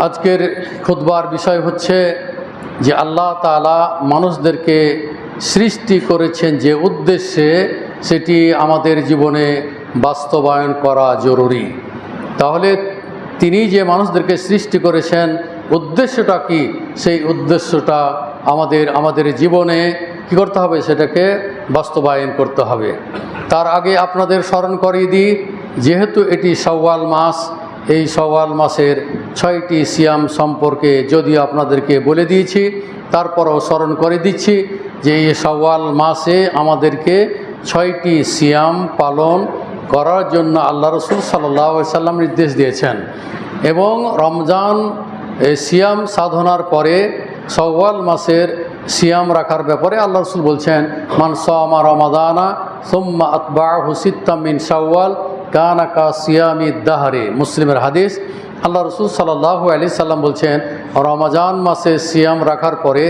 আজকের খুতবার বিষয় হচ্ছে যে আল্লাহ তাআলা মানুষদেরকে সৃষ্টি করেছেন যে উদ্দেশ্যে, সেটি আমাদের জীবনে বাস্তবায়ন করা জরুরি। তাহলে তিনি যে মানুষদেরকে সৃষ্টি করেছেন উদ্দেশ্যটা কি, সেই উদ্দেশ্যটা আমাদের জীবনে কী করতে হবে, সেটাকে বাস্তবায়ন করতে হবে। তার আগে আপনাদের স্মরণ করিয়ে দিই, যেহেতু এটি শাওয়াল মাস, এই শাওয়াল মাসের 6টি সিয়াম সম্পর্কে যদিও আপনাদেরকে বলে দিয়েছি, তারপরও স্মরণ করে দিচ্ছি যে এই শাওয়াল মাসে আমাদেরকে 6টি সিয়াম পালন করার জন্য আল্লাহ রসুল সাল্লাল্লাহু আলাইহি সাল্লাম নির্দেশ দিয়েছেন। এবং রমজান সিয়াম সাধনার পরে শাওয়াল মাসের সিয়াম রাখার ব্যাপারে আল্লাহ রসুল বলছেন, মান সামা রমাদানা সুম্মা আতবাহু সিত্তাম মিন শাওয়াল কানা কা সিয়ামি দাহরে, মুসলিমের হাদিস। আল্লাহ রসুল সাল্লাল্লাহু আলাইহি সাল্লাম বলছেন, রমজান মাসে সিয়াম রাখার পরে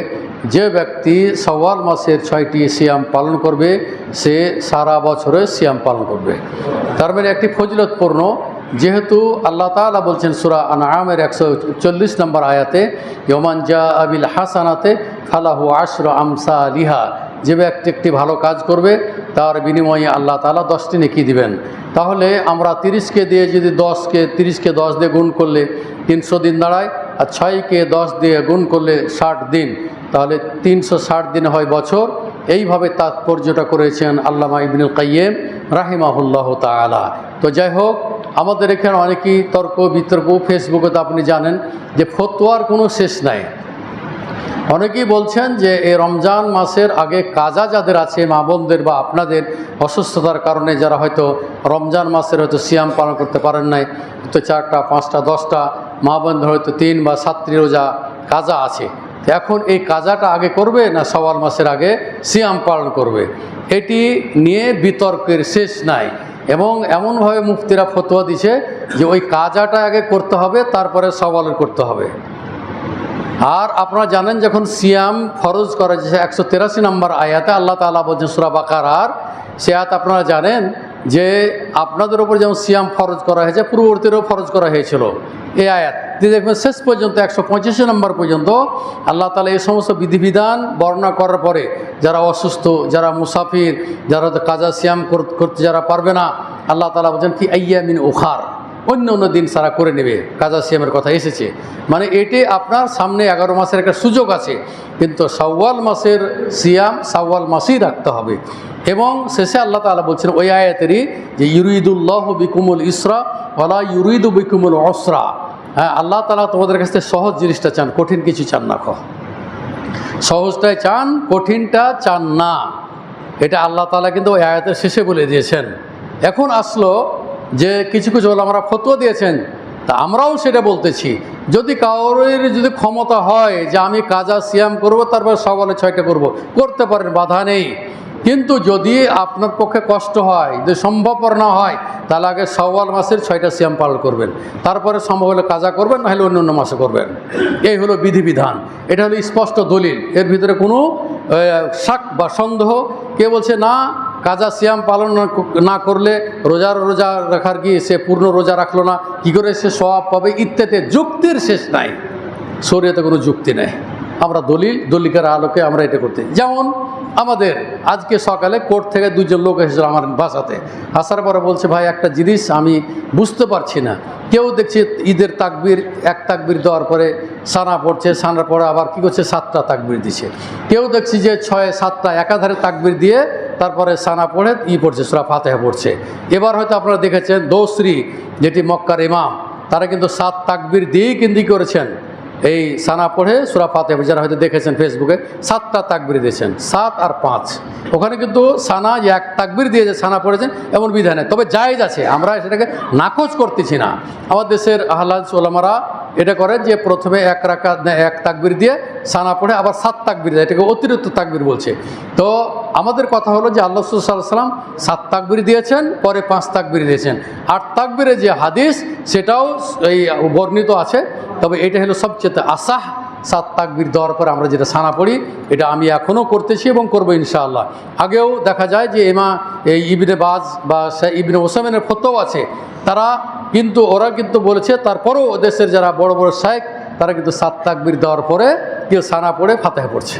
যে ব্যক্তি শাওয়াল মাসের 6টি সিয়াম পালন করবে, সে সারা বছরের সিয়াম পালন করবে। তার মানে একটি ফজিলতপূর্ণ, যেহেতু আল্লাহ তাআলা বলছেন সূরা আনআমের 140 নম্বর আয়াতে, ইয়মান জা আবিল হাসানাতে ফালাহু আশরু আমসালিহা, যে ব্যক্তি একটি ভালো কাজ করবে তার বিনিময়ে আল্লাহ তাআলা 10টি নেকি দিবেন। তাহলে আমরা 30কে দিয়ে যদি 30কে 10 দিয়ে গুণ করলে 300 দিন দাঁড়ায়, আর 6কে 10 দিয়ে গুণ করলে 60 দিন, তাহলে 360 দিন হয় বছর। এইভাবে তাৎপর্যটা করেছেন আল্লামা ইবনুল কাইয়্যিম রাহিমাহুল্লাহ তাআলা। তো যাই হোক, আমাদের এখানে অনেকেই তর্ক বিতর্ক, ফেসবুকে তো আপনি জানেন যে ফতোয়ার কোনো শেষ নাই। অনেকেই বলছেন যে এই রমজান মাসের আগে কাজা যাদের আছে, মা বোনদের বা আপনাদের অসুস্থতার কারণে যারা হয়তো রমজান মাসের হয়তো সিয়াম পালন করতে পারেন নাই, হয়তো 4টা 5টা 10টা মা বোনদের হয়তো 3 বা 7টি রোজা কাজা আছে, এখন এই কাজাটা আগে করবে না শাওয়াল মাসের আগে সিয়াম পালন করবে, এটি নিয়ে বিতর্কের শেষ নাই। এবং এমনভাবে মুফতিরা ফতোয়া দিছে যে ওই কাজাটা আগে করতে হবে, তারপরে শাওয়ালের করতে হবে। আর আপনারা জানেন যখন সিয়াম ফরজ করা হয়েছে 183 নম্বর আয়াতে আল্লাহ তাআলা বলছেন সূরা বাকারার, সে আয়াত আপনারা জানেন যে আপনাদের উপর যেমন সিয়াম ফরজ করা হয়েছে পূর্ববর্তীরও ফরজ করা হয়েছিল। এই আয়াত দেখবেন শেষ পর্যন্ত 125 নম্বর পর্যন্ত আল্লাহ তাআলা এই সমস্ত বিধিবিধান বর্ণনা করার পরে যারা অসুস্থ, যারা মুসাফির, যারা কাজা সিয়াম করতে যারা পারবে না, আল্লাহ তাআলা বলছেন ফি আইয়ামিন উখার, অন্য দিন সারা করে নেবে, কাজা সিয়ামের কথা এসেছে। মানে এটি আপনার সামনে 11 মাসের একটা সুযোগ আছে, কিন্তু শাওয়াল মাসের সিয়াম শাওয়াল মাসেই রাখতে হবে। এবং শেষে আল্লাহ তাআলা বলছেন ওই আয়াতেরই যে ইউরিদুল্লাহু বিকুমুল ইসরা ওয়ালা ইউরিদু বিকুমুল উসরা, হ্যাঁ, আল্লাহ তাআলা তোমাদের কাছে সহজ জিনিসটা চান, কঠিন কিছু চান না। সহজটাই চান, কঠিনটা চান না, এটা আল্লাহ তাআলা কিন্তু ওই আয়াতের শেষে বলে দিয়েছেন। এখন আসলো যে কিছু ওলামারা ফতোয়া দিয়েছেন, তা আমরাও সেটা বলতেছি, যদি কারোর যদি ক্ষমতা হয় যে আমি কাজা সিয়াম করব তারপর শাওয়ালে 6টা করব, করতে পারেন, বাধা নেই। কিন্তু যদি আপনার পক্ষে কষ্ট হয়, যদি সম্ভবপর না হয়, তাহলে আগে শাওয়াল মাসের 6টা সিয়াম পালন করবেন, তারপরে সম্ভব হলে কাজা করবেন, না হলে অন্য মাসে করবেন। এই হলো বিধিবিধান, এটা হলো স্পষ্ট দলিল, এর ভিতরে কোনো শাক বা সন্দেহ। কে বলছে না কাজা সিয়াম পালন না করলে রোজা রাখার কি সে পূর্ণ রোজা রাখলো না, কী করে সে সওয়াব পাবে, ইত্যাদি যুক্তির শেষ নাই, শরীয়তে কোনো যুক্তি নেই। আমরা দলিলের আলোকে আমরা এটা করতে, যেমন আমাদের আজকে সকালে কোর্ট থেকে 2জন লোক এসেছিল আমার বাসাতে, আসার পরে বলছে ভাই একটা জিনিস আমি বুঝতে পারছি না, কেউ দেখছি ঈদের তাকবীর 1 তাকবীর দেওয়ার পরে সানা পড়ছে, সানার পরে আবার কী করছে 7টা তাকবীর দিচ্ছে, কেউ দেখছি যে 6-7টা একাধারে তাকবীর দিয়ে তারপরে সানা পড়ে পড়ছে সূরা ফাতিহা পড়ছে। এবার হয়তো আপনারা দেখেছেন দৌসরি যেটি মক্কার ইমাম, তারা কিন্তু 7 তাকবীর দিয়েই কিন্তু করেছেন এই সানা পড়ে সূরা ফাতিহা, যারা হয়তো দেখেছেন ফেসবুকে 7টা তাকবীর দিয়েছেন, 7 আর 5, ওখানে কিন্তু সানা 1 তাকবীর দিয়ে যে সানা পড়েছেন এমন বিধানে, তবে জায়েজ আছে, আমরা সেটাকে নাকচ করতেছি না। আমার দেশের আহলে হাদিস ওলামারা এটা করেন যে প্রথমে 1 রাকাত 1 তাকবীর দিয়ে সানা পড়ে আবার 7 তাকবীর দেয়, এটাকে অতিরিক্ত তাকবীর বলছে। তো আমাদের কথা হলো যে আল্লাহ রাসূল সাল্লাল্লাহু আলাইহি ওয়াসাল্লাম 7 তাকবীর দিয়েছেন, পরে 5 তাকবীর দিয়েছেন। 8 তাকবীরের যে হাদিস সেটাও এই বর্ণিত আছে, তবে এটা হলো সবচেয়ে আসাহ। 7 তাকবীর দেওয়ার পর আমরা যেটা সানা পড়ি, এটা আমি এখনও করতেছি এবং করবো ইনশাআল্লাহ। আগেও দেখা যায় যে এই ইবনে বাজ বা ইবনে ওসাইমিনের ফতোয়া আছে, ওরা কিন্তু বলেছে, তারপরও দেশের যারা বড় বড় শাইখ তারা কিন্তু 7 তাকবীর দেওয়ার পরে কেউ সানা পড়ে ফাতিহা পড়ছে।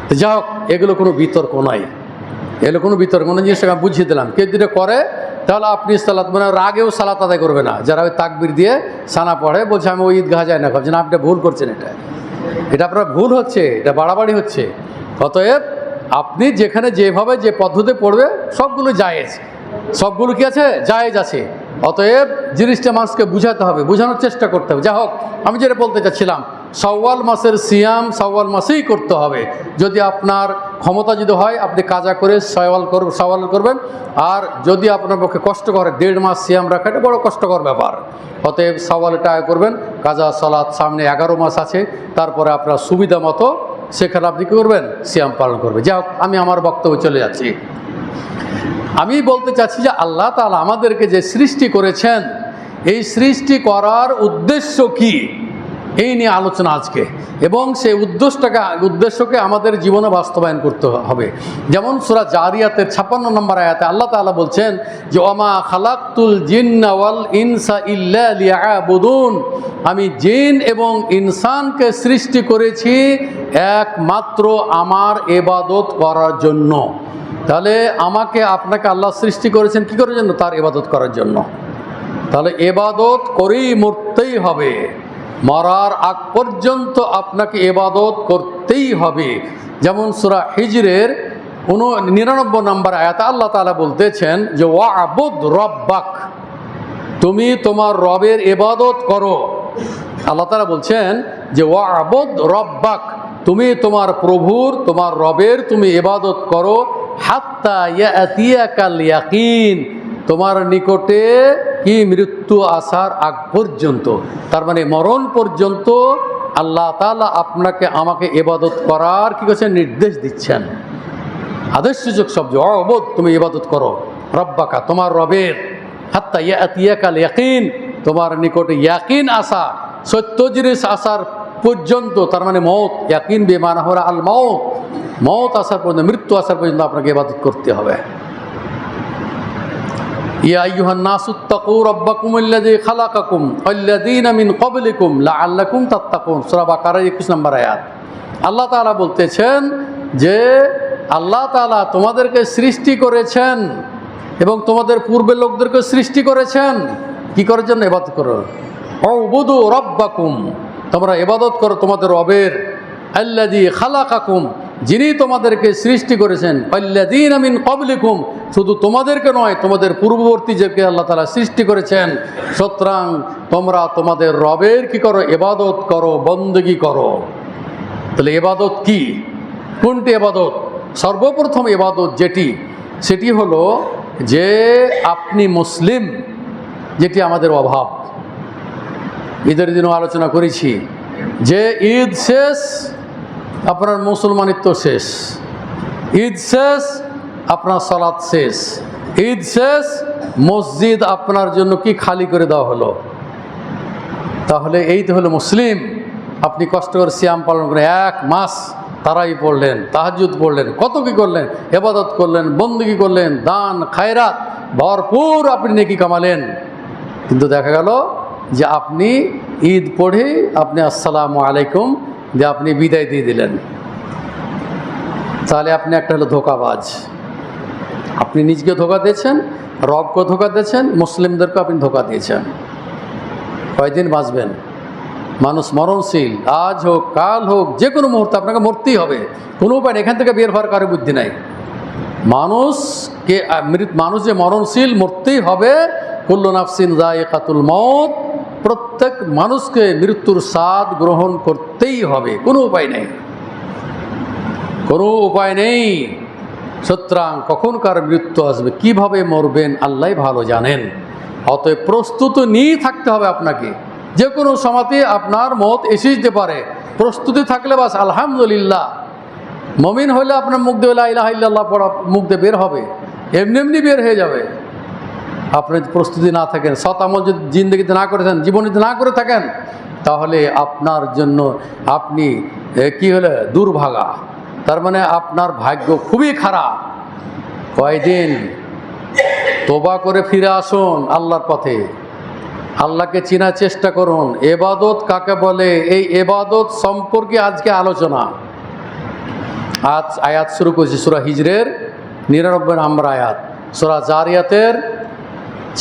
তো যাই হোক, এগুলো কোনো বিতর্ক নয়, এগুলো কোনো বিতর্ক নয়, জিনিসটা আমি বুঝিয়ে দিলাম। কেউ যদি করে তাহলে আপনি সালাত মানে রাগেও সালাত আদায় করবে না। যারা ওই তাকবীর দিয়ে সানা পড়ে বলছে আমি ওই ঈদগাহ যাই না, ভাবছেন আপনি ভুল করছেন, এটা আপনার ভুল হচ্ছে, এটা বাড়াবাড়ি হচ্ছে। অতএব আপনি যেখানে যেভাবে যে পদ্ধতি পড়বে সবগুলো জায়েজ, সবগুলো কি আছে, জায়েজ আছে। অতএব জিনিসটা মানুষকে বুঝাতে হবে, বোঝানোর চেষ্টা করতে হবে। যাই হোক, আমি যেটা বলতে চাচ্ছিলাম, শাওয়াল মাসের সিয়াম শাওয়াল মাসেই করতে হবে। যদি আপনার ক্ষমতা যদি হয় আপনি কাজা করে শাওয়াল করবেন, আর যদি আপনার পক্ষে কষ্টকর 1.5 মাস সিয়াম রাখা এটা বড় কষ্টকর ব্যাপার। অতএব শাওয়ালটা আয় করবেন, কাজা সালাত সামনে 11 মাস আছে, তারপরে আপনার সুবিধা মতো সেখানে আপনি কী করবেন, সিয়াম পালন করবেন। যাই হোক, আমি আমার বক্তব্য চলে যাচ্ছি। আমি বলতে চাচ্ছি যে আল্লাহ তাআলা আমাদেরকে যে সৃষ্টি করেছেন, এই সৃষ্টি করার উদ্দেশ্য কি, এই নিয়ে আলোচনা আজকে। এবং সেই উদ্দেশ্যকে আমাদের জীবনে বাস্তবায়ন করতে হবে। যেমন সূরা জারিয়াতের 56 নম্বর আয়াতে আল্লাহ তাআলা বলছেন যে ওমা খালাকতুল জিন্না ওয়াল ইনসা ইল্লা লিয়াবুদুন, আমি জিন এবং ইনসানকে সৃষ্টি করেছি একমাত্র আমার ইবাদত করার জন্য। তাহলে আমাকে আপনাকে আল্লাহ সৃষ্টি করেছেন কী করার জন্য, তার ইবাদত করার জন্য। তাহলে ইবাদত করেই মরতেই হবে, মরার আগ পর্যন্ত আপনাকে ইবাদত করতেই হবে। যেমন সূরা হিজরের 99 নম্বর আয়াতে আল্লাহ তাআলা বলতেছেন যে ওয়াবুদ রব্বাক, তুমি তোমার রবের ইবাদত করো। আল্লাহ তাআলা বলছেন যে ওয়াবুদ রব্বাক, তুমি তোমার প্রভুর, তোমার রবের তুমি ইবাদত করো, হাত্তা ইয়াতিয়াকাল ইয়াকিন, তোমার নিকটে কি মৃত্যু আসার আগ পর্যন্ত। তার মানে মরণ পর্যন্ত আল্লাহ তাআলা আপনাকে আমাকে ইবাদত করার কি করছেন, নির্দেশ দিচ্ছেন। আদেশসূচক শব্দ অবদ, তুমি ইবাদত করো রব্বাকা, তোমার রবের, হাত্তা ইয়াতিয়াকাল ইয়াকিন, তোমার নিকটে ইয়াকিন আসা, সত্য জিনিস আসার পর্যন্ত। তার মানে মৌত, ইয়াকিন বেমানা হলো আল মৌত, মৌত আসার পর্যন্ত, মৃত্যু আসার পর্যন্ত আপনাকে ইবাদত করতে হবে। ইয়া আইয়ুহান নাসু তাকু রাব্বাকুমুল্লাযী খালাকাকুম ওয়াল্লাযীনা মিন ক্বাবলিকুম লাআল্লাকুম তাত্তাকুন, সূরা বাকারা 21 নম্বর আয়াত। আল্লাহ তাআলা বলতেছেন যে আল্লাহ তাআলা তোমাদেরকে সৃষ্টি করেছেন এবং তোমাদের পূর্বের লোকদেরকে সৃষ্টি করেছেন কি করার জন্য, ইবাদত করো। উবুদু রাব্বাকুম, তোমরা ইবাদত করো তোমাদের রবের, আল্লাযী খালাকাকুম, যিনি তোমাদেরকে সৃষ্টি করেছেন, আল্লাযীনা মিন ক্বাবলিকুম, শুধু তোমাদেরকে নয় তোমাদের পূর্ববর্তী যাকে আল্লাহ তাআলা সৃষ্টি করেছেন। সুতরাং তোমরা তোমাদের রবের কি করো, ইবাদত করো, বন্দেগী করো। তাহলে ইবাদত কি, কোনটি ইবাদত? সর্বপ্রথম ইবাদত যেটি, সেটি হলো যে আপনি মুসলিম, যেটি আমাদের অভাব। ঈদের দিনও আলোচনা করেছি যে ঈদ শেষ আপনার মুসলমানিত্ব শেষ, ঈদ শেষ আপনার সালাত শেষ, ঈদ শেষ মসজিদ আপনার জন্য কি খালি করে দেওয়া হলো। তাহলে এই তো হলো মুসলিম। আপনি কষ্ট করে সিয়াম পালন করে 1 মাস তারাই পড়লেন, তাহাজ্জুদ পড়লেন, কত কি করলেন, ইবাদত করলেন, বন্দেগী করলেন, দান খায়রাত ভরপুর আপনি নেকি কামালেন। কিন্তু দেখা গেল যে আপনি ঈদ পড়ে আপনি আসসালামু আলাইকুম যে আপনি বিদায় দিয়ে দিলেন। তাহলে আপনি একটা হলো ধোঁকাবাজ। আপনি নিজকে ধোঁকা দিয়েছেন, রবকে ধোঁকা দিয়েছেন, মুসলিমদেরকে আপনি ধোঁকা দিয়েছেন। কয়দিন বাঁচবেন? মানুষ মরণশীল, আজ হোক কাল হোক যে কোনো মুহূর্তে আপনাকে মরতেই হবে, কোনো উপায় নেই। এখান থেকে বের হওয়ার কারো বুদ্ধি নাই। মানুষ যে মরণশীল, মরতেই হবে। কুল্লু নাফসিন যায়িকাতুল মউত, প্রত্যেক মানুষকে মৃত্যুর স্বাদ গ্রহণ করতেই হবে, কোনো উপায় নেই, কোনো উপায় নেই। সুতরাং কখন কার মৃত্যু আসবে, কিভাবে মরবেন আল্লাহ ভালো জানেন। অতএব প্রস্তুত নিয়ে থাকতে হবে আপনাকে। যে কোনো সময়তে আপনার মত এসে যেতে পারে, প্রস্তুতি থাকলে বাস আলহামদুলিল্লাহ। মমিন হলে আপনার মুখ দিয়ে লা ইলাহা ইল্লাল্লাহ পড়া মুখ দিয়ে বের হবে, এমনি এমনি বের হয়ে যাবে। আপনি প্রস্তুতি না থাকেন, সৎ আমল যদি জিন্দগিতে না করেছেন, জীবনে যদি না করে থাকেন, তাহলে আপনার জন্য আপনি কি হলে দুর্ভাগা। তার মানে আপনার ভাগ্য খুবই খারাপ। কয়দিন তোবা করে ফিরে আসুন আল্লাহর পথে। আল্লাহকে চেনার চেষ্টা করুন। এবাদত কাকে বলে, এই এবাদত সম্পর্কে আজকে আলোচনা। আজ আয়াত শুরু করেছি সূরা হিজরের 99 নম্বর আয়াত, সূরা জারিয়াতের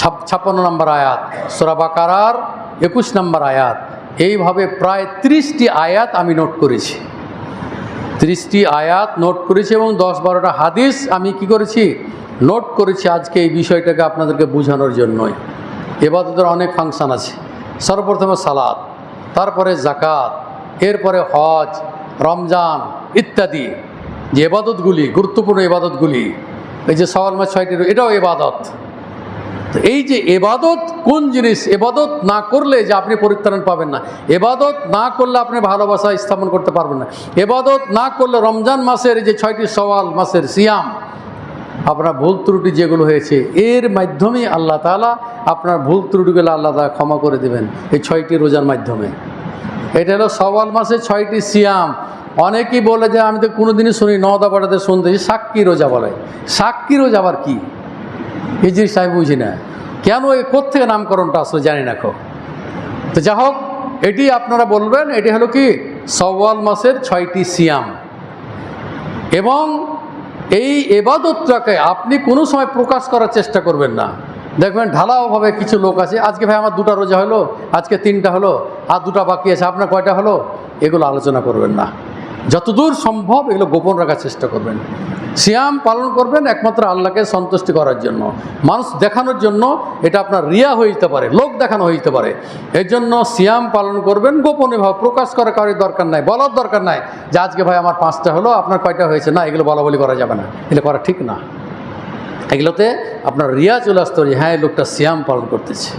56 নম্বর আয়াত, সূরা বাকারার 21 নম্বর আয়াত। এইভাবে প্রায় 30টি আয়াত আমি নোট করেছি, 30টি আয়াত নোট করেছি এবং 10-12টা হাদিস আমি কি করেছি, নোট করেছি আজকে এই বিষয়টাকে আপনাদেরকে বোঝানোর জন্যই। এবাদতের অনেক ফাংশন আছে। সর্বপ্রথমে সালাত, তারপরে জাকাত, এরপরে হজ, রমজান ইত্যাদি যে এবাদতগুলি, গুরুত্বপূর্ণ এবাদতগুলি, এই যে সওয়াল মাস 6টি, এটাও এবাদত। তো এই যে এবাদত কোন জিনিস, এবাদত না করলে যে আপনি পরিত্রাণ পাবেন না, এবাদত না করলে আপনি ভালোবাসা স্থাপন করতে পারবেন না, এবাদত না করলে রমজান মাসের যে 6টি সওয়াল মাসের সিয়াম, আপনার ভুল ত্রুটি যেগুলো হয়েছে এর মাধ্যমেই আল্লাহ তাআলা আপনার ভুল ত্রুটিগুলো আল্লাহ তাআলা ক্ষমা করে দেবেন এই 6টি রোজার মাধ্যমে। এটা হলো সওয়াল মাসের 6টি সিয়াম। অনেকেই বলে যে আমি তো কোনোদিনই শুনি, নওদা পাড়াতে শুনতেছি সাক্ষী রোজা বলে। সাক্ষী রোজা আবার কি, এই জিনিস আমি বুঝি না, কেন এই কোত্থেকে নামকরণটা আসলে জানি না খো। তো যা হোক, এটি আপনারা বলবেন এটি হলো কি সওয়াল মাসের 6টি সিয়াম। এবং এই এবাদতটাকে আপনি কোনো সময় প্রকাশ করার চেষ্টা করবেন না। দেখবেন ঢালাওভাবে কিছু লোক আছে, আজকে ভাই আমার 2টা রোজা হলো, আজকে 3টা হলো, আর 2টা বাকি আছে, আপনার কয়টা হলো, এগুলো আলোচনা করবেন না। যতদূর সম্ভব এগুলো গোপন রাখার চেষ্টা করবেন। সিয়াম পালন করবেন একমাত্র আল্লাহকে সন্তুষ্টি করার জন্য, মানুষ দেখানোর জন্য। এটা আপনার রিয়া হয়ে যেতে পারে, লোক দেখানো হয়ে যেতে পারে। এর জন্য সিয়াম পালন করবেন গোপনীয়ভাবে, প্রকাশ করার কারোর দরকার নাই, বলার দরকার নাই যে আজকে ভাই আমার 5টা হলো, আপনার কয়টা হয়েছে, না, এগুলো বলা বলি করা যাবে না, এগুলো করা ঠিক না। এগুলোতে আপনার রিয়া চলে আসতে পারে, হ্যাঁ এই লোকটা সিয়াম পালন করতেছে।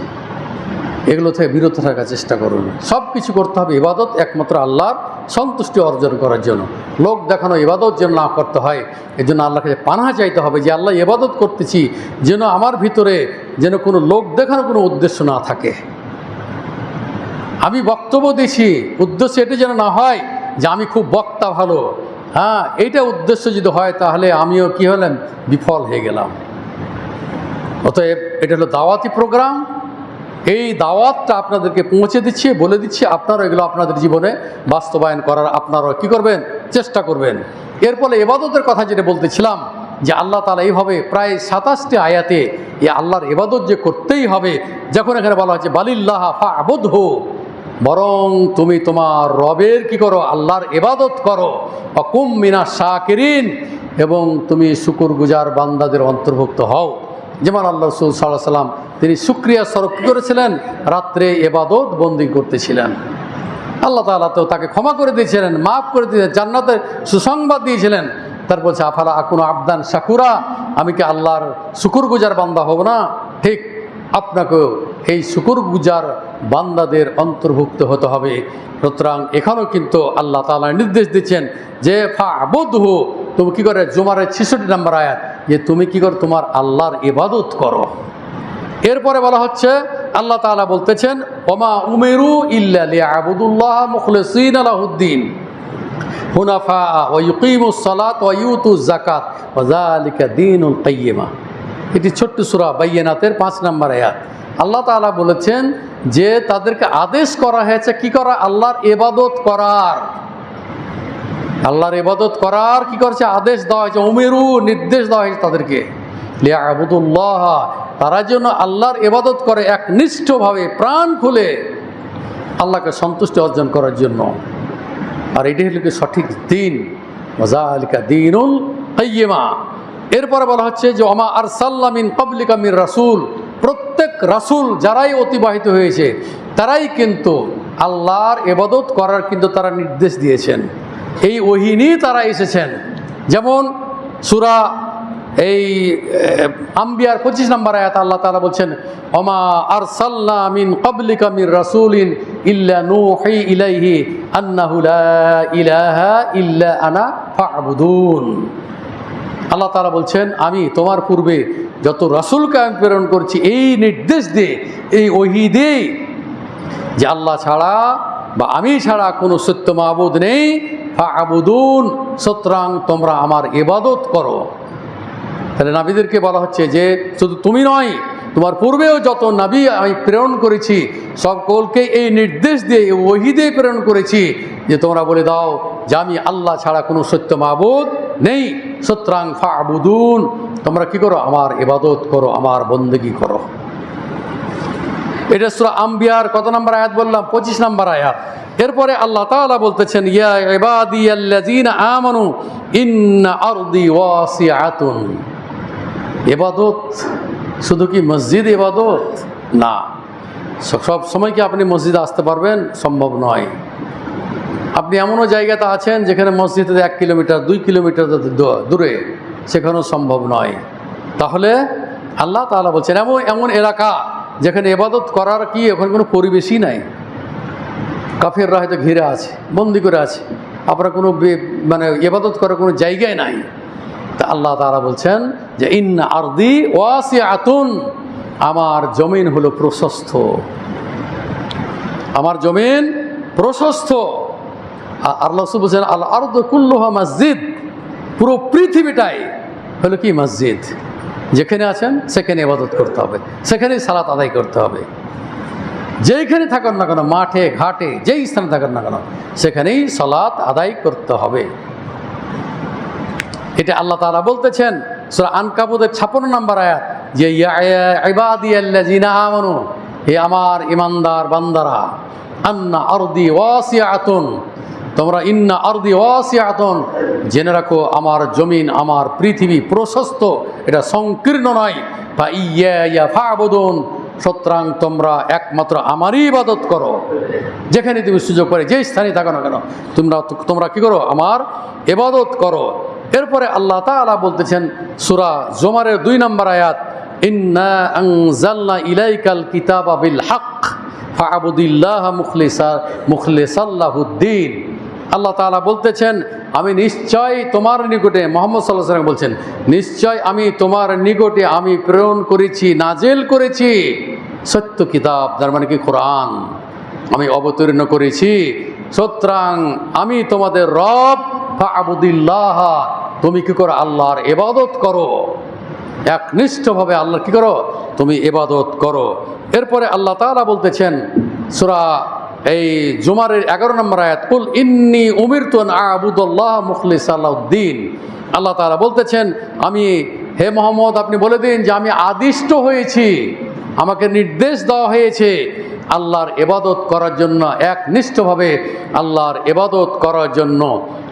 এগুলো থেকে বিরত থাকার চেষ্টা করুন। সব কিছু করতে হবে ইবাদত একমাত্র আল্লাহর সন্তুষ্টি অর্জন করার জন্য, লোক দেখানো ইবাদত যেন না করতে হয়। এর জন্য আল্লাহকে পানাহ চাইতে হবে যে আল্লাহ ইবাদত করতেছি, যেন আমার ভিতরে যেন কোনো লোক দেখানো কোনো উদ্দেশ্য না থাকে। আমি বক্তব্য দিছি, উদ্দেশ্য এটা যেন না হয় যে আমি খুব বক্তা ভালো, হ্যাঁ এইটা উদ্দেশ্য যদি হয় তাহলে আমিও কি হলাম, বিফল হয়ে গেলাম। অতএব এটা হলো দাওয়াতি প্রোগ্রাম। এই দাওয়াতটা আপনাদেরকে পৌঁছে দিচ্ছি, বলে দিচ্ছি, আপনারা এগুলো আপনাদের জীবনে বাস্তবায়ন করার আপনারা কি করবেন, চেষ্টা করবেন। এর ফলে ইবাদতের কথা যেটা বলতেছিলাম যে আল্লাহ তাআলা এইভাবে প্রায় 27টি আয়াতে এই আল্লাহর ইবাদত যে করতেই হবে, যখন এখানে বলা হচ্ছে বালিল্লাহ ফা'বুদহু, বরং তুমি তোমার রবের কি করো, আল্লাহর ইবাদত করো, ওয়া কুম মিনাশ শাকিরিন, এবং তুমি শুকরগুজার বান্দাদের অন্তর্ভুক্ত হও। যেমন আল্লাহ রাসূল সাল্লাল্লাহু আলাইহি ওয়াসাল্লাম তিনি শুকরিয়া স্বরূপ কী করেছিলেন, রাত্রে ইবাদত বন্দি করতেছিলেন। আল্লাহ তাআলা তো তাকে ক্ষমা করে দিয়েছিলেন, মাফ করে দিয়েছিলেন, জান্নাতের সুসংবাদ দিয়েছিলেন। তারপর বলছে আফালা আকুনু আবদান শাকুরা, আমি কি আল্লাহর শুকরগুজার বান্দা হব না? ঠিক আপনাকেও এই শুকরগুজার বান্দাদের অন্তর্ভুক্ত হতে হবে। সুতরাং এখানেও কিন্তু আল্লাহ তাআলা নির্দেশ দিচ্ছেন যে ফা'বুদহু, তুমি কি করে, জুমারের 66 নম্বর আয়াত, যে তুমি কি করে তোমার আল্লাহর ইবাদত করো। এরপরে বলা হচ্ছে আল্লাহ তাআলা বলতেছেন ওমা উমিরু ইল্লা লিয়াবুদুল্লাহ মুখলিসিনা লাহুদ্দিন হুনাফা ওয়া ইউকিমুস সালাত ওয়া ইউতুজ যাকাত ওয়া যালিকা দীনুল কাইয়্যিমা। এটি ছোট্ট সূরা বাইয়িনাতের 5 নম্বর আয়াত। আল্লাহ তাআলা বলেছেন যে তাদেরকে আদেশ করা হয়েছে কি করা, আল্লাহর ইবাদত করার। আল্লাহর ইবাদত করার কি করেছে, আদেশ দেওয়া হয়েছে। উমিরু, নির্দেশ দেওয়া হয়েছে তাদেরকে, লিয়াবুদুল্লাহ, তারা যেন আল্লাহর ইবাদত করে একনিষ্ঠভাবে, প্রাণ খুলে, আল্লাহকে সন্তুষ্টি অর্জন করার জন্য। আর এটি হল কি সঠিক দিন, ওয়া যালিকা দীনুল কাইয়্যিমা। এরপরে বলা হচ্ছে যে ওমা আরসালনা মিন ক্বাবলিকা মির রাসূল, প্রত্যেক রাসূল যারাই অতিবাহিত হয়েছে তারাই কিন্তু আল্লাহর ইবাদত করার কিন্তু তারা নির্দেশ দিয়েছেন, এই ওহী নিয়ে তারা এসেছেন। যেমন সূরা এই আম্বিয়ার 25 নম্বর আয়াত আল্লাহ তাআলা বলছেন ওমা আরসালনা মিন ক্বাবলিকা মির রাসূলিন ইল্লা নূহি ইলাইহি আন্নাহু লা ইলাহা ইল্লা আনা ফা'বুদুন। আল্লাহ তাআলা বলছেন আমি তোমার পূর্বে যত রাসূলকে আমি প্রেরণ করছি এই নির্দেশ দিয়ে, এই ওহী দিয়ে যে আল্লাহ ছাড়া বা আমি ছাড়া কোনো সত্য মাবুদ নেই, ফা'বুদুন, সুতরাং তোমরা আমার ইবাদত করো। তাহলে নবীদেরকে বলা হচ্ছে যে শুধু তুমি নয়, তোমার পূর্বেও যত নবী আমি প্রেরণ করেছি সকলকে এই নির্দেশ দিয়ে এই ওহী দিয়ে প্রেরণ করেছি যে তোমরা বলে দাও যে আমি আল্লাহ ছাড়া কোনো সত্য মাবুদ নেই, সুতরাং ফা'বুদুন, তোমরা কি করো, আমার ইবাদত করো, আমার বন্দেগী করো। এটা সূরা আম্বিয়ার কত নম্বর আয়াত বললাম? 25 নম্বর আয়াত। এরপরে আল্লাহ তাআলা বলতেছেন, ইয়া ইবাদিয়াল্লাযীনা আমানু ইন্না আরদি ওয়াসিআতুন। ইবাদত শুধু কি মসজিদ ইবাদত না, সব সময় কি আপনি মসজিদে আসতে পারবেন? সম্ভব নয়। আপনি এমনও জায়গাতে আছেন যেখানে মসজিদ 1 কিলোমিটার 2 কিলোমিটার দূরে, সেখানেও সম্ভব নয়। তাহলে আল্লাহ তাআলা বলছেন এমন এলাকা যেখানে ইবাদত করার কি ওখানে কোনো পরিবেশই নাই, কাফেররা হয়তো ঘিরে আছে, বন্দি করে আছে, আপনার কোনো মানে ইবাদত করার কোনো জায়গায় নাই। তা আল্লাহ তাআলা বলছেন যে ইন্না আরদি ওয়াসিআতুন, আমার জমিন হলো প্রশস্ত, আমার জমিন প্রশস্ত। আল্লাহ বলছেন আল আরদু কুল্লুহা মসজিদ, পুরো পৃথিবীটাই হলো কি মসজিদ। যেখানে আছেন সেখানে ইবাদত করতে হবে, সেখানেই সালাত আদায় করতে হবে। যেইখানে থাকুন না কেন, মাঠে ঘাটে যেই স্থানে থাকুন না কেন, সেখানেই সালাত আদায় করতে হবে। এটা আল্লাহ তাআলা বলতেছেন সূরা আনকাবুতের 56 নম্বর আয়াত, যে ইয়া ইবাদিয়াল্লাযীনা আমানু, হে আমার ইমানদার বান্দারা, আন্না আরদি ওয়াসিআতুন, তোমরা ইন্না আরদি ওয়াসিআতুন, জেনে রাখো আমার জমিন, আমার পৃথিবী প্রশস্ত, এটা সংকীর্ণ নয়। ফা ইয়্যায়া ফা'বুদুন, সুতরাং তোমরা একমাত্র আমারই ইবাদত করো। যেখানে তুমি সুযোগ পাবে, যে স্থানে থাকো না কেন, তোমরা কি করো, আমার ইবাদত করো। এরপরে আল্লাহ তাআলা বলতেছেন সূরা জুমারের 2 নম্বর আয়াত, ইন্না আনজালনা ইলাইকাল কিতাবা বিল হক ফা'বুদিল্লাহা মুখলিসাল্লাহুদ্দিন। আল্লাহ তাআলা বলতেছেন আমি নিশ্চয় তোমার নিকটে, মুহাম্মদ সাল্লাল্লাহু আলাইহি ওয়াসাল্লাম বলছেন, নিশ্চয় আমি তোমার নিকটে আমি প্রেরণ করেছি, নাজিল করেছি সত্য কিতাব, যার মানে কি কোরআন আমি অবতীর্ণ করেছি। সুতরাং আমি তোমাদের রব, ফা'বুদিল্লাহ, তুমি কি করো, আল্লাহর ইবাদত করো, একনিষ্ঠভাবে আল্লাহ কি করো, তুমি ইবাদত করো। এরপরে আল্লাহ তাআলা বলতেছেন সূরা এই জুমারের 11 নম্বর আয়াত, কুল ইন্নী উমিরতু আন আ'বুদাল্লাহ মুখলিসান লাহুদ্দিন। আল্লাহ তাআলা বলতেছেন আমি, হে মুহাম্মদ আপনি বলে দিন যে আমি আদিষ্ট হয়েছি, আমাকে নির্দেশ দেওয়া হয়েছে আল্লাহর ইবাদত করার জন্য, একনিষ্ঠভাবে আল্লাহর ইবাদত করার জন্য,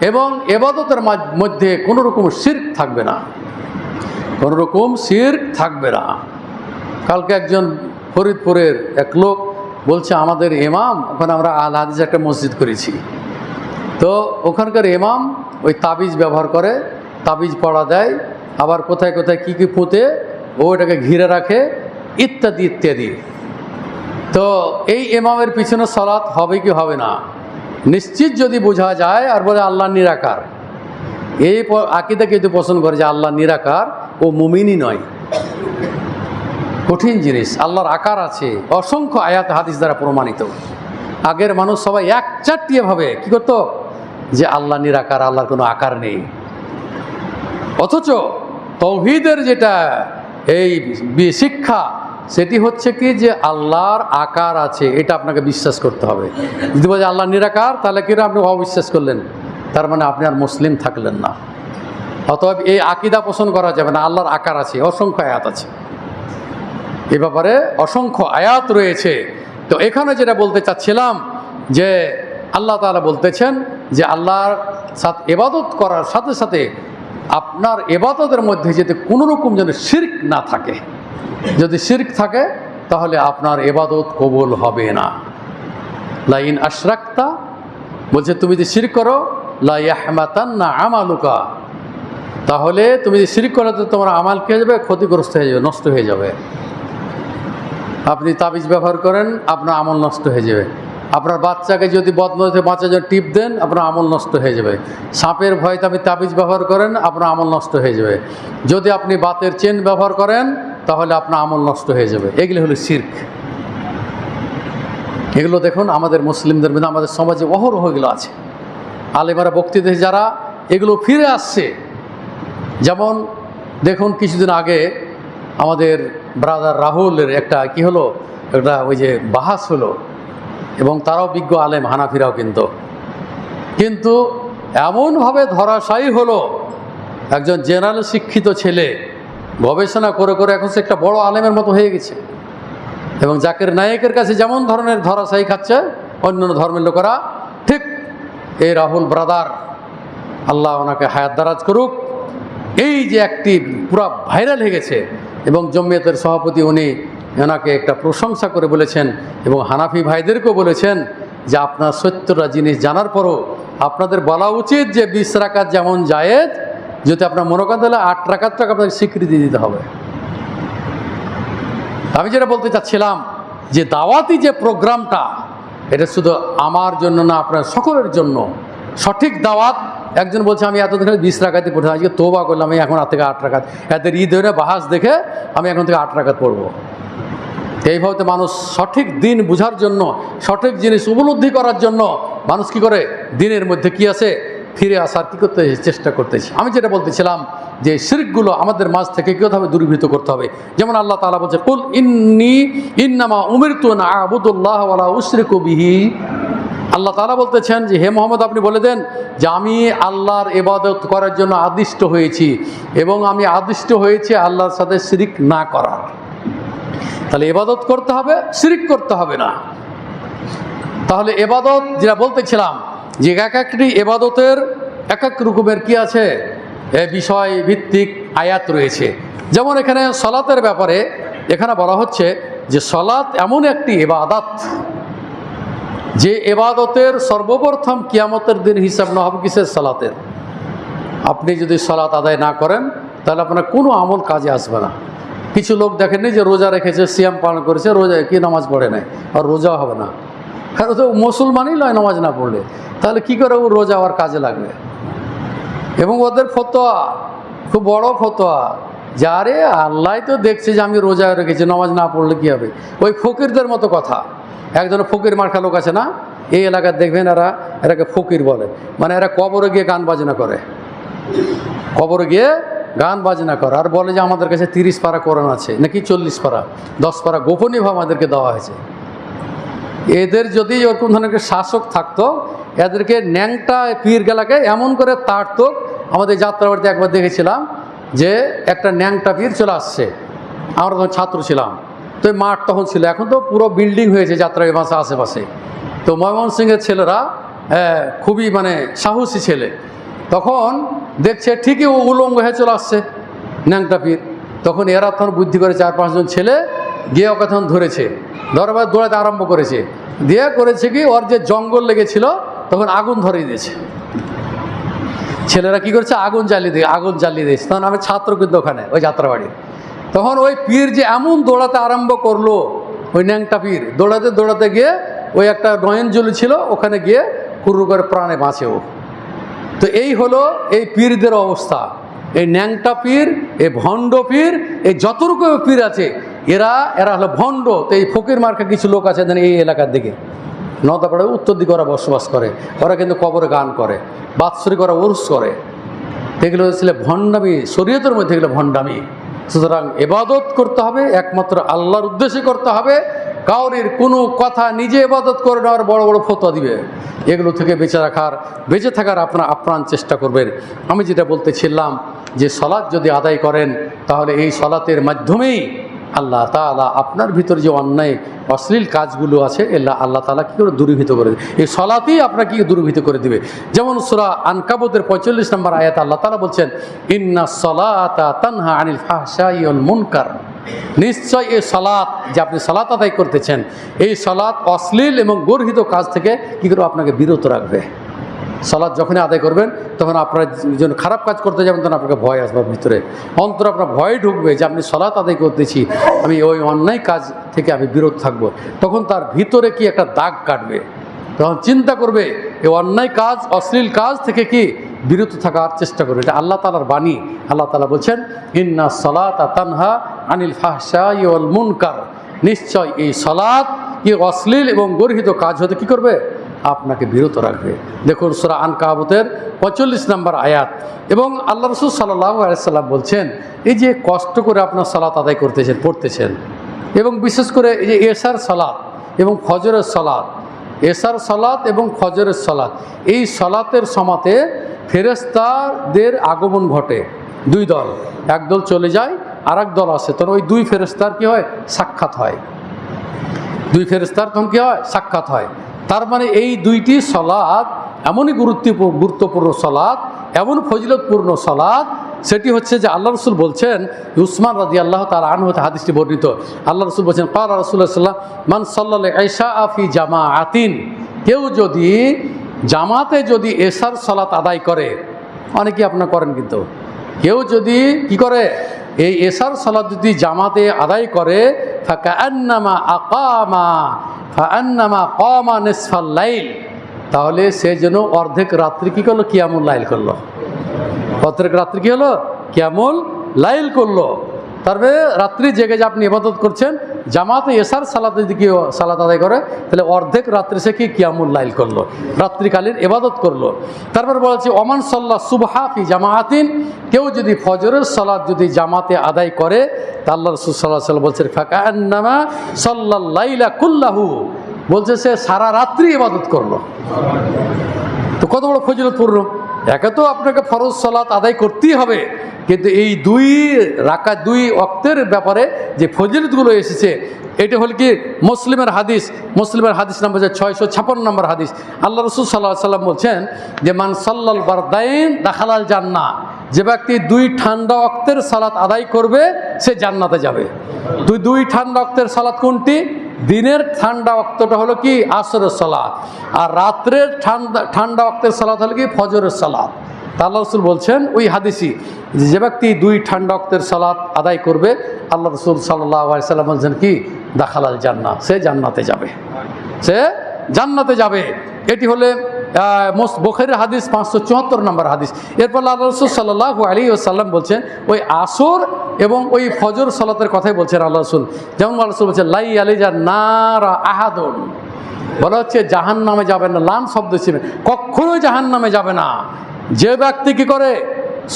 এবং ইবাদতের মধ্যে কোনো রকম শিরক থাকবে না, কোনো রকম শিরক থাকবে না। কালকে একজন ফরিদপুরের এক লোক বলছে আমাদের ইমাম, ওখানে আমরা আল হাদিস একটা মসজিদ করেছি, তো ওখানকার ইমাম ওই তাবিজ ব্যবহার করে, তাবিজ পড়া দেয়, আবার কোথায় কোথায় কী কী পুঁতে ও এটাকে ঘিরে রাখে, ইত্যাদি ইত্যাদি। তো এই ইমামের পিছনে সালাত হবে কি হবে না নিশ্চিত যদি বোঝা যায়, আর বলে আল্লাহ নিরাকার, এই আকীদা কিন্তু পছন্দ করে যে আল্লাহ নিরাকার, ও মুমিনই নয়। কঠিন জিনিস, আল্লাহর আকার আছে, অসংখ্য আয়াত হাদিস দ্বারা প্রমাণিত। আগের মানুষ সবাই একচাটিয়ে ভাবে কি করতো, যে আল্লাহ নিরাকার, আল্লাহর কোনো আকার নেই। অথচ তাওহীদের যেটা এই শিক্ষা, সেটি হচ্ছে কি যে আল্লাহর আকার আছে, এটা আপনাকে বিশ্বাস করতে হবে। যদি বলে আল্লাহ নিরাকার, তাহলে কি আপনি অবিশ্বাস করলেন, তার মানে আপনি আর মুসলিম থাকলেন না। অতএব এই আকীদা পোষণ করা যাবে না, আল্লাহর আকার আছে, অসংখ্য আয়াত আছে এ ব্যাপারে, অসংখ্য আয়াত রয়েছে। তো এখানে যেটা বলতে চাচ্ছিলাম যে আল্লাহ তাআলা বলতেছেন যে আল্লাহর সাথে ইবাদত করার সাথে সাথে আপনার ইবাদতের মধ্যে যাতে কোনো রকম যেন শিরক না থাকে, যদি শিরক থাকে তাহলে আপনার ইবাদত কবুল হবে না। লা ইন আশরাকতা, বলছে তুমি যদি শিরক করো, লা ইয়াহমাতান্না আমালুকা, তাহলে তুমি যদি শিরক করো তো তোমার আমাল কি হয়ে যাবে, ক্ষতিগ্রস্ত হয়ে যাবে, নষ্ট হয়ে যাবে। আপনি তাবিজ ব্যবহার করেন, আপনার আমল নষ্ট হয়ে যাবে। আপনার বাচ্চাকে যদি বদনজরে বাঁচার জন্য টিপ দেন, আপনার আমল নষ্ট হয়ে যাবে। সাপের ভয়তে আপনি তাবিজ ব্যবহার করেন, আপনার আমল নষ্ট হয়ে যাবে। যদি আপনি বাতের চেন ব্যবহার করেন, তাহলে আপনার আমল নষ্ট হয়ে যাবে। এগুলো হলো শিরক। এগুলো দেখুন আমাদের মুসলিমদের মধ্যে, আমাদের সমাজে অহরহ এগুলো আছে। আলেমারা বক্তৃতা যারা এগুলো ফিরে আসছে, যেমন দেখুন কিছুদিন আগে আমাদের ব্রাদার রাহুলের একটা কি হলো, একটা ওই যে বাহাস হলো, এবং তারাও বিজ্ঞ আলেম, হানাফিরাও কিন্তু এমনভাবে ধরাশায়ী হলো, একজন জেনারেল শিক্ষিত ছেলে গবেষণা করে করে এখন সে একটা বড় আলেমের মতো হয়ে গেছে। এবং জাকির নায়েকের কাছে যেমন ধরনের ধরাশায়ী খাচ্ছে অন্যান্য ধর্মের লোকেরা, ঠিক এই রাহুল ব্রাদার, আল্লাহ ওনাকে হায়াত দারাজ করুক, এই যে একটি পুরা ভাইরাল হয়ে গেছে। এবং জমিয়তের সভাপতি উনি ওনাকে একটা প্রশংসা করে বলেছেন, এবং হানাফি ভাইদেরকেও বলেছেন যে আপনার 70টা জিনিস জানার পরও আপনাদের বলা উচিত যে 20 রাকাত যেমন জায়েজ, যদি আপনার মনে করেন তাহলে 8 রাকাতটাকে আপনাকে স্বীকৃতি দিতে হবে। আমি যেটা বলতে চাচ্ছিলাম যে দাওয়াতি যে প্রোগ্রামটা, এটা শুধু আমার জন্য না, আপনার সকলের জন্য সঠিক দাওয়াত। একজন বলছে আমি এতদিন 20 রাকাতই পড়তে, আজকে তোবা করলাম, আমি এখন থেকে 8 রাকাত, এদের ঈদ হয়ে বাহাস দেখে আমি এখন থেকে 8 রাকাত পড়বো। এইভাবে মানুষ সঠিক দিন বুঝার জন্য, সঠিক জিনিস উপলব্ধি করার জন্য মানুষ কি করে, দিনের মধ্যে কি আছে ফিরে আসার কি করতে চেষ্টা করতেছে। আমি যেটা বলতেছিলাম যে শিরকগুলো আমাদের মাঝ থেকে কীভাবে দূরীভূত করতে হবে। যেমন আল্লাহ তাআলা বলছে, কুল ইন্নামা উমিরতু আন আ'বুদুল্লাহ ওয়া লা উশরিকু বিহি। আল্লাহ তাআলা বলতেছেন যে হে মুহাম্মদ, আপনি বলে দেন যে আমি আল্লাহর ইবাদত করার জন্য আদিষ্ট হয়েছি, এবং আমি আদিষ্ট হয়েছি আল্লাহর সাথে শিরিক না করার। তাহলে ইবাদত করতে হবে, শিরিক করতে হবে না। তাহলে ইবাদত যেটা বলতেছিলাম যে এক একটি ইবাদতের এক এক রকমের কি আছে, বিষয় ভিত্তিক আয়াত রয়েছে। যেমন এখানে সালাতের ব্যাপারে এখানে বলা হচ্ছে যে সালাত এমন একটি ইবাদত যে ইবাদতের সর্বপ্রথম কিয়ামতের দিন হিসাব না হবে কিসের, সালাতের। আপনি যদি সালাত আদায় না করেন তাহলে আপনার কোনো আমল কাজে আসবে না। কিছু লোক দেখেননি যে রোজা রেখেছে, সিয়াম পালন করেছে, রোজা কি নামাজ পড়ে নাই, আর রোজা হবে না। কারণ তো মুসলমানই নয় নামাজ না পড়লে, তাহলে কি করে ও রোজা আর কাজে লাগবে। এবং ওদের ফতোয়া খুব বড় ফতোয়া, যারে আল্লাহ তো দেখছে যে আমি রোজা রেখেছি, নামাজ না পড়লে কি হবে। ওই ফকিরদের মতো কথা। একজন ফকির মার্কা লোক আছে না, এই এলাকার দেখবেন এরাকে ফকির বলে, মানে এরা কবরে গিয়ে গান বাজনা করে, কবরে গিয়ে গান বাজনা করে, আর বলে যে আমাদের কাছে 30 পারা কোরআন আছে, নাকি 40 পারা, 10 পারা গোপনীয়ভাবে আমাদেরকে দেওয়া হয়েছে। এদের যদি ওরকম ধরনের শাসক থাকতো, এদেরকে ন্যাংটা পীর গেলাকে এমন করে তাড়তো। আমাদের যাত্রাবাড়িতে একবার দেখেছিলাম যে একটা ন্যাংটা পীর চলে আসছে, আমরা তখন ছাত্র ছিলাম, তো মাঠ তখন ছিল, এখন তো পুরো বিল্ডিং হয়েছে যাত্রাবাড়ি মাসে আশেপাশে। তো ময়মনসিংহের ছেলেরা খুবই মানে সাহসী ছেলে, তখন দেখছে ঠিকই ও উলঙ্গ হয়ে চলে আসছে ন্যাংটা পীর। তখন এরা তখন বুদ্ধি করে 4-5 জন ছেলে গিয়ে ওকে তখন ধরেছে, ধরবার দৌড়াতে আরম্ভ করেছে, দিয়ে করেছে কি ওর যে জঙ্গল লেগেছিল তখন আগুন ধরিয়ে দিয়েছে। ছেলেরা কি করেছে, আগুন জ্বালিয়ে দিয়েছে। তখন আমি ছাত্র কিন্তু ওখানে ওই যাত্রাবাড়ি, তখন ওই পীর যে এমন দৌড়াতে আরম্ভ করলো, ওই ন্যাংটা পীর দৌড়াতে গিয়ে ওই একটা নয়নজলি ছিল ওখানে গিয়ে কুরু করে প্রাণে বাঁচেও। তো এই হলো এই পীরদের অবস্থা। এই ন্যাংটা পীর, এই ভণ্ড পীর, এই যত রকমের পীর আছে এরা হলো ভণ্ড। তো এই ফকির মার্কা কিছু লোক আছে এই এলাকার দিকে, নদাপাড়া উত্তর দিকে ওরা বসবাস করে, ওরা কিন্তু কবরে গান করে, বাৎসরিক ওরা উরুস করে। এগুলো ছিল ভণ্ডামি, শরীয়তের মধ্যে এগুলো ভণ্ডামি। সুতরাং ইবাদত করতে হবে একমাত্র আল্লাহর উদ্দেশ্যে করতে হবে। কাউরির কোনো কথা নিজে ইবাদত করে নেওয়ার বড় বড় ফতোয়া দিবে, এগুলো থেকে বেঁচে থাকার আপ্রাণ চেষ্টা করবেন। আমি যেটা বলতেছিলাম যে সালাত যদি আদায় করেন তাহলে এই সালাতের মাধ্যমেই আল্লাহ তাআলা আপনার ভিতরে যে অন্যায় অশ্লীল কাজগুলো আছে আল্লাহ তাআলা কী করে দূরীভূত করে দেবে। এই সালাতেই আপনাকে দূরীভূত করে দিবে। যেমন সূরা আনকাবুতের 45 নম্বর আয়াত আল্লাহ তাআলা বলছেন, ইন্নাস সালাতা তানহা আনিল ফাহশাই ওয়াল মুনকার। নিশ্চয় এই সালাত, যে আপনি সালাত আদায় করতেছেন, এই সালাত অশ্লীল এবং গর্হিত কাজ থেকে কী করে আপনাকে বিরত রাখবে। সালাত যখনই আদায় করবেন তখন আপনার জন্য খারাপ কাজ করতে যাবেন, তখন আপনাকে ভয় আসবে ভিতরে, অন্তর আপনার ভয় ঢুকবে যে আপনি সালাত আদায় করতেছি, আমি ওই অন্যায় কাজ থেকে আমি বিরত থাকব। তখন তার ভিতরে কি একটা দাগ কাটবে, তখন চিন্তা করবে এই অন্যায় কাজ অশ্লীল কাজ থেকে কি বিরত থাকার চেষ্টা করবে। এটা আল্লাহ তাআলার বাণী। আল্লাহ তাআলা বলছেন, ইন্না সালাতা তানহা আনিল ফাহশাই ওয়াল মুনকার। নিশ্চয় এই সালাত কি অশ্লীল এবং গর্হিত কাজ হতে কি করবে, আপনাকে বিরত রাখবে। দেখুন সূরা আনকাবুতের 45 নম্বর আয়াত। এবং আল্লাহ রাসূল সাল্লাল্লাহু আলাইহি সাল্লাম বলছেন, এই যে কষ্ট করে আপনার সালাত আদায় করতেছেন, পড়তেছেন, এবং বিশেষ করে এই যে এশার সালাত এবং ফজরের সালাত, এশার সালাত এবং ফজরের সালাত, এই সালাতের সমাতে ফেরেশতাদের আগমন ঘটে। দুই দল, এক দল চলে যায়, আর এক দল আসে, তখন ওই দুই ফেরেশতার কি হয়? সাক্ষাৎ হয়। দুই ফেরেশতার তখন কি হয়? সাক্ষাৎ হয়। তার মানে এই দুইটি সালাত এমনই গুরুত্বপূর্ণ সালাত, এমন ফজিলতপূর্ণ সালাত, সেটি হচ্ছে যে আল্লাহ রসুল বলছেন, উসমান রাদিয়াল্লাহু তাআলা আনহু হতে হাদিসটি বর্ণিত। আল্লাহ রসুল বলছেন, ক্বালা রাসূলুল্লাহ সাল্লাল্লাহু আলাইহি ওয়াসাল্লাম মান সাল্লাল ইশা ফি জামাআতিন, কেউ যদি জামাতে যদি এশার সালাত আদায় করে, অনেকেই আপনারা করেন, কিন্তু কেউ যদি কি করে, এই এশার সালাত যদি জামাতে আদায় করে, ফাকান্নামা কামা নিসফাল লাইল, তাহলে সে যেন অর্ধেক রাত্রি কি করলো? কিয়ামুল লাইল করলো। অর্ধেক রাত্রি কি হলো? কিয়ামুল লাইল করলো। তবে রাত্রি জেগে যে আপনি ইবাদত করছেন, জামাতে এশার সালাতে যদি কেউ সালাত আদায় করে, তাহলে অর্ধেক রাত্রি সে কি? কিয়ামুল লাইল করলো, রাত্রিকালীন ইবাদত করলো। তারপর বলছি ওমান সাল্লাহ সুবহা ফি জামাআতিন, কেউ যদি ফজরের সালাত যদি জামাতে আদায় করে, তা আল্লাহ রাসূল সাল্লাল্লাহু আলাইহি ওয়াসাল্লাম বলছেন ফাকান্নামা সাল্লাল লাইলা কুল্লাহু, বলছে সে সারা রাত্রি ইবাদত করলো। তো কত বড় ফজিলতপূর্ণ! একে তো আপনাকে ফরজ সালাত আদায় করতেই হবে, কিন্তু এই দুই রাকাত, দুই ওয়াক্তের ব্যাপারে যে ফজিলতগুলো এসেছে, এটা হল কি মুসলিমের হাদিস নাম্বার 656 নম্বর হাদিস। আল্লাহ রাসূল সাল্লাল্লাহু আলাইহি ওয়াসাল্লাম বলছেন যে মান সাল্লাল বারদাইন দাখালাল জান্নাহ, যে ব্যক্তি দুই ঠান্ডা ওয়াক্তের সালাত আদায় করবে সে জান্নাতে যাবে। দুই ঠান্ডা ওয়াক্তের সালাত কোনটি? দিনের ঠান্ডা ওয়াক্তটা হলো কি? আসরের সালাত, আর রাত্রের ঠান্ডা ওয়াক্তের সালাত হলো কি? ফজরের সালাত। তা আল্লাহ রাসূল বলছেন ওই হাদিসই, যে ব্যক্তি দুই ঠান্ডা ওয়াক্তের সালাত আদায় করবে, আল্লাহ রাসূল সাল্লাল্লাহু আলাইহি ওয়াসাল্লাম বলছেন কি? দাখালাল জান্নাহ, সে জান্নাতে যাবে, সে জান্নাতে যাবে। এটি হলে বুখারীর হাদিস 574 নম্বর হাদিস। এরপর আল্লাহ রাসূল সাল্লাল্লাহু আলাইহি ওয়াসাল্লাম বলছেন ওই আসর এবং ওই ফজর সালাতের কথাই বলছেন আল্লাহ রাসূল। যেমন আল্লাহ রাসূল বলছেন লাই আলিজা নারা আহাদুন, বলা হচ্ছে জাহান্নামে যাবে না, লান শব্দ ছিল, কখনোই জাহান্নামে যাবে না যে ব্যক্তি কি করে?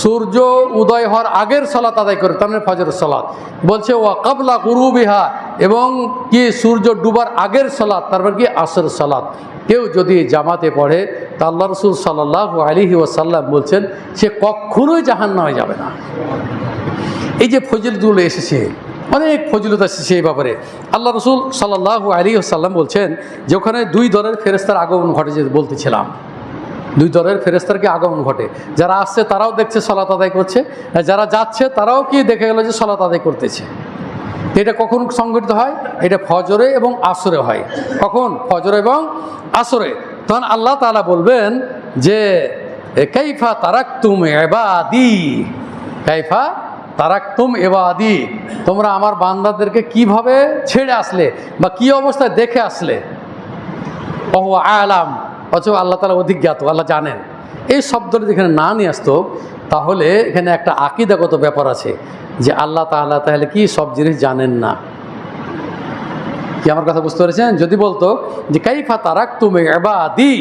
সূর্য উদয় হওয়ার আগের সালাত আদায় করে, তার মানে ফজরের সালাত। বলছে ওয়া কাবলা গুরুবিহা, এবং কি সূর্য ডুবার আগের সালাত, তারপর কি? আসর সালাত। কেউ যদি জামাতে পড়ে, তা আল্লাহ রাসূল সাল্লাল্লাহু আলাইহি ওয়াসাল্লাম বলছেন সে কখনোই জাহান্নামে যাবে না। এই যে ফজিলতগুলো এসেছে, অনেক ফজিলত এসেছে এই ব্যাপারে। আল্লাহ রাসূল সাল্লাল্লাহু আলাইহি ওয়াসাল্লাম বলছেন যে ওখানে দুই দলের ফেরেশতার আগমন ঘটে, যে বলতেছিলাম, দুই দলের ফেরেশতার কি আগমন ঘটে। যারা আসছে তারাও দেখছে সালাত আদায় করছে, যারা যাচ্ছে তারাও কি দেখে গেল যে সালাত আদায় করতেছে। এটা কখন সংঘটিত হয়? এটা ফজরে এবং আসরে হয়। কখন? ফজরে এবং আসরে। তখন আল্লাহ তাআলা বলবেন যে কাইফা তারাকতুম ইবাদি, কাইফা তারাকতুম ইবাদি, তোমরা আমার বান্দাদেরকে কিভাবে ছেড়ে আসলে বা কি অবস্থায় দেখে আসলে। ওহু আলাম, অথচ আল্লাহ তাআলা অধিজ্ঞাত, আল্লাহ জানেন। এই শব্দটা যেখানে না নিয়ে আসতো, তাহলে এখানে একটা আকীদাগত ব্যাপার আছে যে আল্লাহ তাআলা তাহলে কি সব জিনিস জানেন না? কি আমার কথা বুঝতে পেরেছেন? যদি বলতো যে কাইফা তারাকতুম ইবাদি,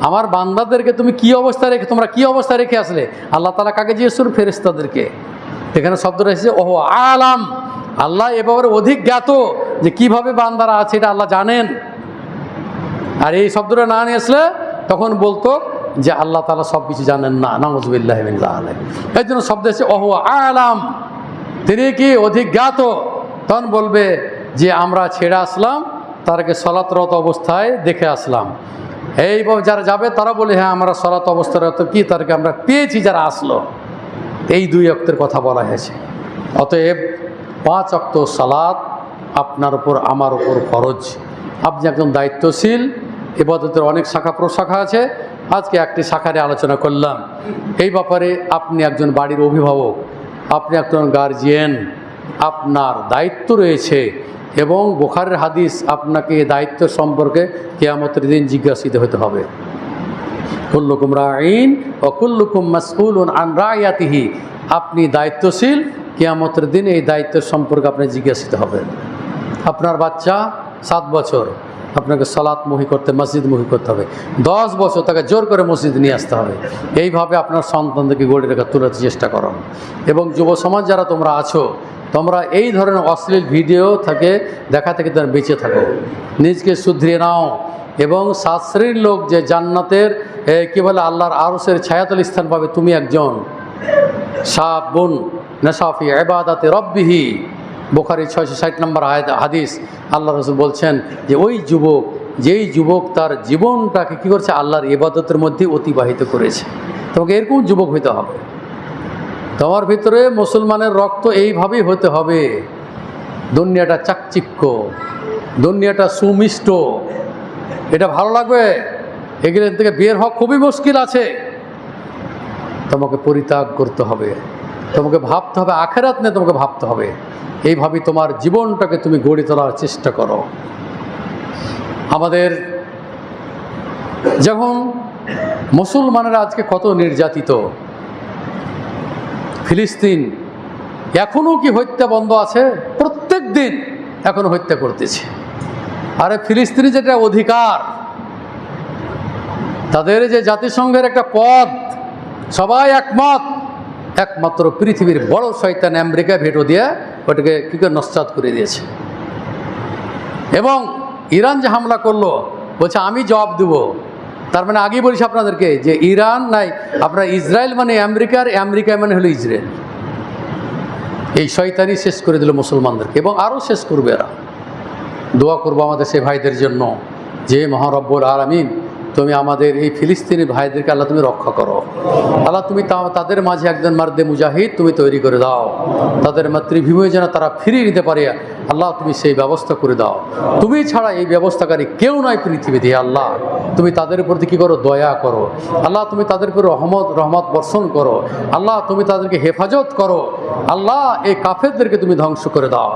আমার বান্দাদেরকে তুমি কি অবস্থায় রেখে, তোমরা কি অবস্থায় রেখে আসলে, আল্লাহ তাআলা কাকে জিজ্ঞেস করুন? ফেরেশতাদেরকে। এখানে শব্দটা এসেছে ওহু আলাম, আল্লাহ এ ব্যাপারে অধিজ্ঞাত যে কিভাবে বান্দারা আছে, এটা আল্লাহ জানেন। আর এই শব্দটা না নিয়ে আসলে তখন বলতো যে আল্লাহ তাআলা সব কিছু জানেন না, নাউযুবিল্লাহি মিন যালিক। এই জন্য শব্দ এসেছে ওহু আলাম, তিনি কি? অধিজ্ঞাত। তখন বলবে যে আমরা ছেড়ে আসলাম, তারকে সালাতরত অবস্থায় দেখে আসলাম। এইভাবে যারা যাবে তারা বলে হ্যাঁ আমরা সালাত অবস্থারত কি, তারকে আমরা পেয়েছি যারা আসলো। এই দুই ওয়াক্তের কথা বলা হয়েছে। অতএব 5 ওয়াক্ত সালাত আপনার উপর, আমার উপর ফরজ। আপনি একজন দায়িত্বশীল, ইবাদতের অনেক শাখা প্রশাখা আছে, আজকে একটি শাখারে আলোচনা করলাম। এই ব্যাপারে আপনি একজন বাড়ির অভিভাবক, আপনি একজন গার্জিয়ান, আপনার দায়িত্ব রয়েছে, এবং বুখারীর হাদিস আপনাকে এই দায়িত্ব সম্পর্কে কিয়ামতের দিন জিজ্ঞাসিত হতে হবে। কুল্লুকুম রাঈন ওয়া কুল্লুকুম মাসউলুন আন রাইয়াতিহি, আপনি দায়িত্বশীল, কিয়ামতের দিন এই দায়িত্বের সম্পর্কে আপনি জিজ্ঞাসিত হবেন। আপনার বাচ্চা 7 বছর, আপনাকে সালাতমুখী করতে, মসজিদমুখী করতে হবে। 10 বছর তাকে জোর করে মসজিদ নিয়ে আসতে হবে। এইভাবে আপনার সন্তানদেরকে গড়ে রেখে তোলার চেষ্টা করুন। এবং যুব সমাজ যারা তোমরা আছো, তোমরা এই ধরনের অশ্লীল ভিডিও থেকে দেখা থেকে তোমরা বেঁচে থাকো, নিজকে শুধরিয়ে নাও। এবং শাস্ত্রীর লোক যে জান্নাতের কী বলে আল্লাহর আরশের ছায়াতল স্থান পাবে, তুমি একজন শাবুন নাশাফি ইবাদাতে রব্বিহি, বুখারী 660 নম্বর হাদিস। আল্লাহ রাসূল বলছেন যে ওই যুবক, যেই যুবক তার জীবনটাকে কী করছে, আল্লাহর ইবাদতের মধ্যে অতিবাহিত করেছে। তোমাকে এরকম যুবক হইতে হবে। তোমার ভিতরে মুসলমানের রক্ত এইভাবেই হতে হবে। দুনিয়াটা চাকচিক্য, দুনিয়াটা সুমিষ্ট, এটা ভালো লাগবে, এগুলো থেকে বের হওয়া খুবই মুশকিল আছে। তোমাকে পরিত্যাগ করতে হবে, তোমাকে ভাবতে হবে আখিরাত নিয়ে, তোমাকে ভাবতে হবে। এইভাবেই তোমার জীবনটাকে তুমি গড়ে তোলার চেষ্টা করো। আমাদের যখন মুসলমানেরা আজকে কত নির্যাতিত, ফিলিস্তিন এখনও কি হত্যা বন্ধ আছে? প্রত্যেক দিন এখনও হত্যা করতেছে। আরে ফিলিস্তিনি যেটা অধিকার, তাদের যে জাতিসংঘের একটা পদ, সবাই একমাত্র পৃথিবীর বড় শয়তান আমেরিকা ভেটো দিয়ে ওটাকে কী করে নস্যাৎ করে দিয়েছে। এবং ইরান যে হামলা করলো, বলছে আমি জবাব দেব। তার মানে আগেই বলছি আপনাদেরকে যে ইরান নাই, আপনার ইসরায়েল মানে আমেরিকার, আমেরিকা মানে হলো ইসরায়েল। এই শয়তানি শেষ করে দিল মুসলমানদেরকে, এবং আরও শেষ করবে এরা। দোয়া করবো আমাদের সেই ভাইদের জন্য যে মহারব্বুল আলামিন, তুমি আমাদের এই ফিলিস্তিনি ভাইদেরকে আল্লাহ তুমি রক্ষা করো। আল্লাহ তুমি তাদের মাঝে একজন মার্দে মুজাহিদ তুমি তৈরি করে দাও, তাদের মাতৃভূমি যেন তারা ফিরিয়ে নিতে পারে। আল্লাহ তুমি সেই ব্যবস্থা করে দাও। তুমি ছাড়া এই ব্যবস্থাকারী কেউ নয় পৃথিবীতে। আল্লাহ তুমি তাদের প্রতি কী করো, দয়া করো। আল্লাহ তুমি তাদের উপর রহমত বর্ষণ করো। আল্লাহ তুমি তাদেরকে হেফাজত করো। আল্লাহ এই কাফেরদেরকে তুমি ধ্বংস করে দাও।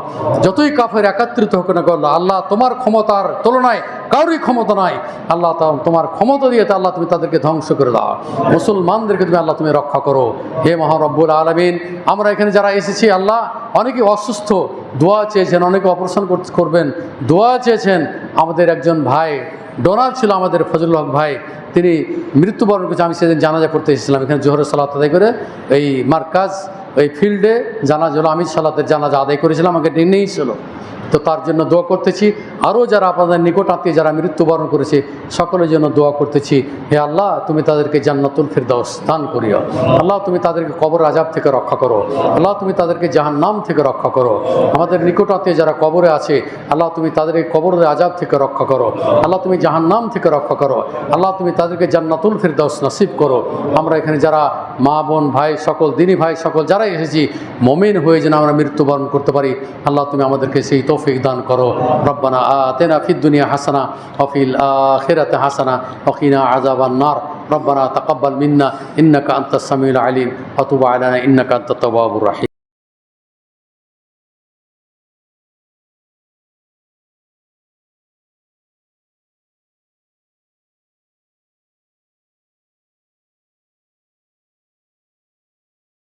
যতই কাফের একত্রিত হোক না করলো, আল্লাহ তোমার ক্ষমতার তুলনায় কারোরই ক্ষমতা নাই। আল্লাহ তোমার ক্ষমতা দিয়ে আল্লাহ তুমি তাদেরকে ধ্বংস করে দাও। মুসলমানদেরকে তুমি আল্লাহ তুমি রক্ষা করো। হে মহারব্বুল আলামিন, আমরা এখানে যারা এসেছি আল্লাহ, অনেকে অসুস্থ, দোয়া চেয়েছেন, অনেকে অপারেশন করবেন, দোয়া চেয়েছেন। আমাদের একজন ভাই ডোনার ছিল, আমাদের ফজলুল হক ভাই, তিনি মৃত্যুবরণ করেছে। আমি সেদিন জানাজা পড়তে এসেছিলাম এখানে, জোহরের সালাত আদায় করে এই মার্কাজ এই ফিল্ডে জানাজা হলো, আমি সালাতের জানাজা আদায় করেছিলাম, আমাকে নিয়েই ছিল। তো তার জন্য দোয়া করতেছি। আরও যারা আপনাদের নিকট আত্মীয় যারা মৃত্যুবরণ করেছে সকলের জন্য দোয়া করতেছি। হে আল্লাহ তুমি তাদেরকে জান্নাতুল ফিরদাউস দান করিও। আল্লাহ তুমি তাদেরকে কবর আযাব থেকে রক্ষা করো। আল্লাহ তুমি তাদেরকে জাহান্নাম থেকে রক্ষা করো। আমাদের নিকট আত্মীয় যারা কবরে আছে আল্লাহ তুমি তাদেরকে কবরের আযাব থেকে রক্ষা করো। আল্লাহ তুমি জাহান্নাম থেকে রক্ষা করো। আল্লাহ তুমি তাদেরকে জান্নাতুল ফিরদাউস নসিব করো। আমরা এখানে যারা মা বোন ভাই সকল, দিনী ভাই সকল যারা এসেছি, মুমিন হয়ে যেন আমরা মৃত্যুবরণ করতে পারি। আল্লাহ তুমি আমাদেরকে সেই তৌফিক দান করো। রব্বানা আতিনা ফিদ দুনিয়া হাসানা ওয়া ফিল আখিরাতি হাসানা ওয়া কিনা আযাবান নার। রব্বানা তাকাব্বাল মিন্না ইন্নাকা আনতাস সামিউল আলিম ওয়া তুব আলাইনা ইন্নাকা আনতাত তাওয়াবুর রাহিম।